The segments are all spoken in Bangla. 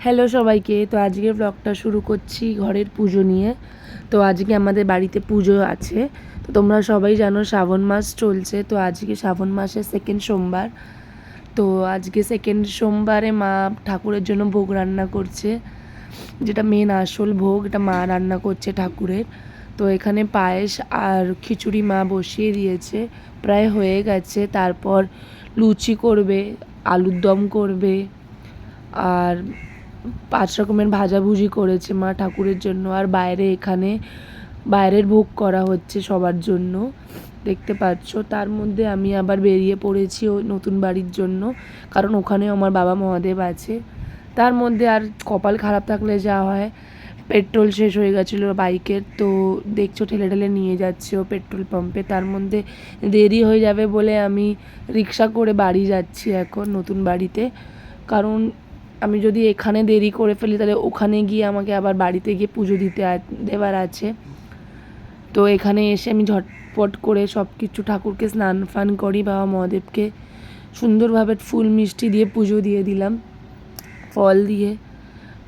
হ্যালো সবাইকে। তো আজকের ব্লগটা শুরু করছি ঘরের পুজো নিয়ে। তো আজকে আমাদের বাড়িতে পুজো আছে। তো তোমরা সবাই জানো শ্রাবণ মাস চলছে। তো আজকে শ্রাবণ মাসের সেকেন্ড সোমবার। তো আজকে সেকেন্ড সোমবারে মা ঠাকুরের জন্য ভোগ রান্না করছে, যেটা মেন আসল ভোগ, এটা মা রান্না করছে ঠাকুরের। তো এখানে পায়েস আর খিচুড়ি মা বসিয়ে দিয়েছে, প্রায় হয়ে গেছে। তারপর লুচি করবে, আলুর দম করবে, আর 5 রকমের ভাজাভুজি করেছে মা ঠাকুরের জন্য। আর বাইরে এখানে বাইরের ভোগ করা হচ্ছে সবার জন্য, দেখতে পাচ্ছ। তার মধ্যে আমি আবার বেরিয়ে পড়েছি ওই নতুন বাড়ির জন্য, কারণ ওখানেও আমার বাবা মহাদেব আছে। তার মধ্যে আর কপাল খারাপ থাকলে যা হয়, পেট্রোল শেষ হয়ে গেছিলো বাইকের। তো দেখছো ঠেলে ঠেলে নিয়ে যাচ্ছে ও পেট্রোল পাম্পে। তার মধ্যে দেরি হয়ে যাবে বলে আমি রিক্সা করে বাড়ি যাচ্ছি এখন নতুন বাড়িতে। কারণ আমি যদি এখানে দেরি করে ফেলি তাহলে ওখানে গিয়ে আমাকে আবার বাড়িতে গিয়ে পুজো দেবার আছে। তো এখানে এসে আমি ঝটপট করে সব কিছু ঠাকুরকে স্নান ফান করি, বাবা মহাদেবকে সুন্দরভাবে ফুল মিষ্টি দিয়ে পুজো দিয়ে দিলাম, ফল দিয়ে।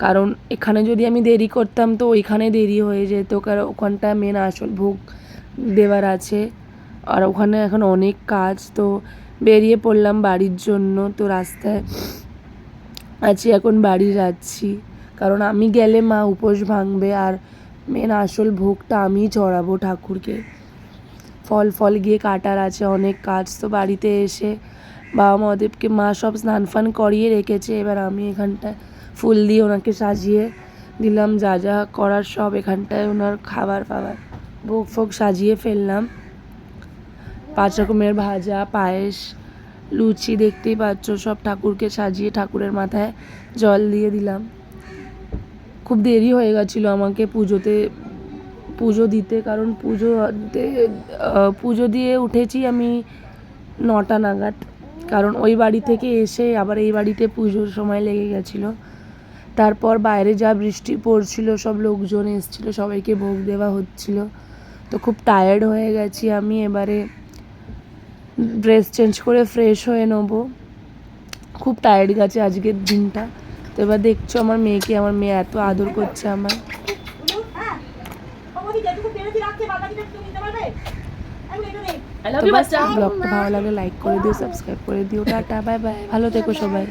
কারণ এখানে যদি আমি দেরি করতাম তো ওইখানে দেরি হয়ে যেত, কারণ ওখানটা মেন আসল ভোগ দেওয়ার আছে। আর ওখানে এখন অনেক কাজ। তো বেরিয়ে পড়লাম বাড়ির জন্য। তো রাস্তায় আছি, এখন বাড়ি যাচ্ছি, কারণ আমি গেলে মা উপোস ভাঙবে। আর মেন আসল ভোগটা আমিই চড়াবো ঠাকুরকে। ফল গিয়ে কাটার আছে, অনেক কাজ। তো বাড়িতে এসে বাবা মহাদেবকে মা সব স্নান ফান করিয়ে রেখেছে। এবার আমি এখানটায় ফুল দিয়ে ওনাকে সাজিয়ে দিলাম, যা যা করার সব এখানটায় ওনার খাবার ভোগ ফোগ সাজিয়ে ফেললাম। 5 রকমের ভাজা, পায়েস, লুচি দেখতেই পাচ্ছ, সব ঠাকুরকে সাজিয়ে ঠাকুরের মাথায় জল দিয়ে দিলাম। খুব দেরি হয়ে গেছিলো আমাকে পুজো দিতে, কারণ পুজো দিয়ে উঠেছি আমি 9টা নাগাদ। কারণ ওই বাড়ি থেকে এসে আবার এই বাড়িতে পুজোর সময় লেগে গেছিলো। তারপর বাইরে যা বৃষ্টি পড়ছিল, সব লোকজন এসেছিলো, সবাইকে ভোগ দেওয়া হচ্ছিল। তো খুব টায়ার্ড হয়ে গেছি আমি। এবারে ড্রেস চেঞ্জ করে ফ্রেশ হয়ে নেবো। খুব টায়ার্ড গেছে আজকের দিনটা। তো এবার দেখছো আমার মেয়েকে, আমার মেয়ে এত আদর করছে আমার। ব্লগটা ভালো লাগলে লাইক করে দিও, সাবস্ক্রাইব করে দিও। টাটা, বাই বাই, ভালো থেকো সবাই।